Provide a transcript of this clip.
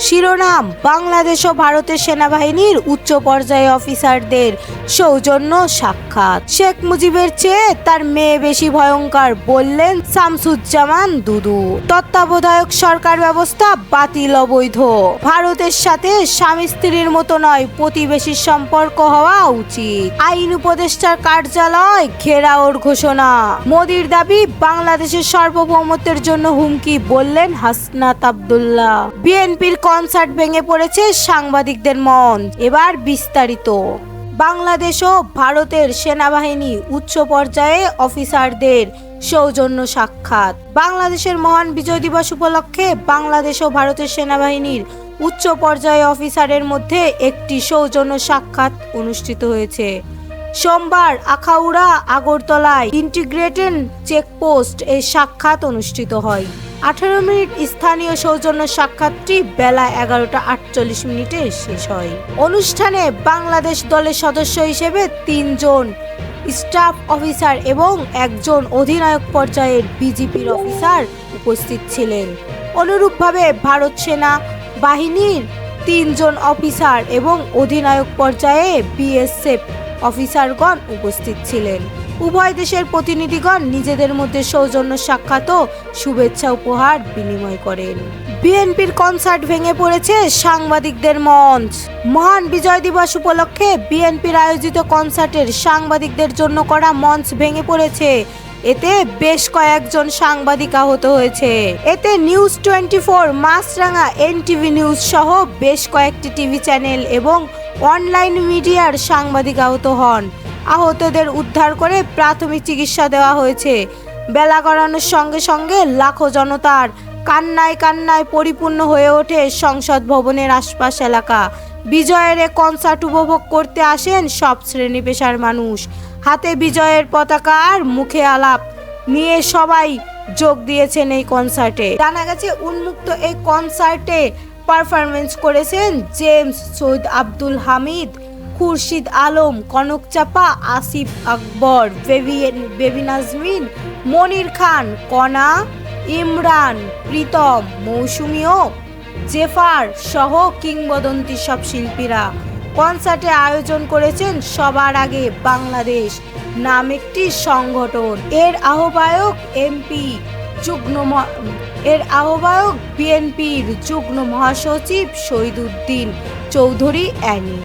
শিরোনাম: বাংলাদেশ ও ভারতের সেনাবাহিনীর উচ্চ পর্যায়ে অফিসারদের সৌজন্য সাক্ষাৎ। শেখ মুজিবের চেয়ে তার মেয়ে বেশি ভয়ঙ্কর, বললেন শামসুজ্জামান দুদু। তত্ত্বাবধায়ক সরকার ব্যবস্থা বাতিল, অবৈধ। ভারতের সাথে স্বামী স্ত্রীর মতো নয়, প্রতিবেশীর সম্পর্ক হওয়া উচিত। আইন উপদেষ্টার কার্যালয় ঘেরাওর ঘোষণা। মোদির দাবি বাংলাদেশের সার্বভৌমত্বের জন্য হুমকি, বললেন হাসনাত আব্দুল্লাহ। বিএনপির কনসার্ট ভেঙে পড়েছে সাংবাদিকদের মন। এবার বিস্তারিত। বাংলাদেশ ও ভারতের সেনাবাহিনী উচ্চ পর্যায়ে অফিসারদের সৌজন্য সাক্ষাৎ। বাংলাদেশের মহান বিজয় দিবস উপলক্ষে বাংলাদেশ ও ভারতের সেনাবাহিনীর উচ্চ পর্যায়ে অফিসারের মধ্যে একটি সৌজন্য সাক্ষাৎ অনুষ্ঠিত হয়েছে। সোমবার আখাউড়া আগরতলায় ইন্টিগ্রেটেড চেকপোস্ট এই সাক্ষাৎ অনুষ্ঠিত হয়। 18 মিনিট স্থানীয় সৌজন্য সাক্ষাৎটি বেলা 11টা 48 শেষ হয়। অনুষ্ঠানে বাংলাদেশ দলের সদস্য হিসেবে 3 জন স্টাফ অফিসার এবং 1 জন অধিনায়ক পর্যায়ের বিজিপির অফিসার উপস্থিত ছিলেন। অনুরূপভাবে ভারত সেনা বাহিনীর 3 জন অফিসার এবং অধিনায়ক পর্যায়ে বিএসএফ অফিসারগণ উপস্থিত ছিলেন। উভয় দেশের প্রতিনিধিগণ নিজেদের মধ্যে সৌজন্য সাক্ষাৎ ও শুভেচ্ছা উপহার বিনিময় করেন। বিএনপির কনসার্ট ভেঙে পড়েছে সাংবাদিকদের মঞ্চ। মহান বিজয় দিবস উপলক্ষে বিএনপির আয়োজিত কনসার্টের সাংবাদিকদের জন্য করা মঞ্চ ভেঙে পড়েছে। এতে বেশ কয়েকজন সাংবাদিক আহত হয়েছে। এতে নিউজ 24, মাছরাঙা, এনটিভি নিউজ সহ বেশ কয়েকটি টিভি চ্যানেল এবং অনলাইন মিডিয়ার সাংবাদিক আহত হন। আহতদের উদ্ধার করে প্রাথমিক চিকিৎসা দেওয়া হয়েছে। বেলা গড়ানোর সঙ্গে সঙ্গে লাখো জনতার কান্নায় কান্নায় পরিপূর্ণ হয়ে ওঠে সংসদ ভবনের আশপাশ এলাকা। বিজয়ের এ কনসার্ট উপভোগ করতে আসেন সব শ্রেণী পেশার মানুষ। হাতে বিজয়ের পতাকা আর মুখে আলাপ নিয়ে সবাই যোগ দিয়েছেন এই কনসার্টে। জানা গেছে, উন্মুক্ত এই কনসার্টে পারফরমেন্স করেছেন জেমস, সৈয়দ আব্দুল হামিদ, খুরশিদ আলম, কনক চাপা, আসিফ আকবর, বেবি নাজমিন, মনির খান, কণা, ইমরান, প্রীতম, মৌসুমী ও জেফার সহ কিংবদন্তি সব শিল্পীরা। কনসার্টে আয়োজন করেছেন সবার আগে বাংলাদেশ নাম একটি সংগঠন। এর আহ্বায়ক বিএনপির যুগ্ম মহাসচিব শহীদ উদ্দিন চৌধুরী অ্যানি।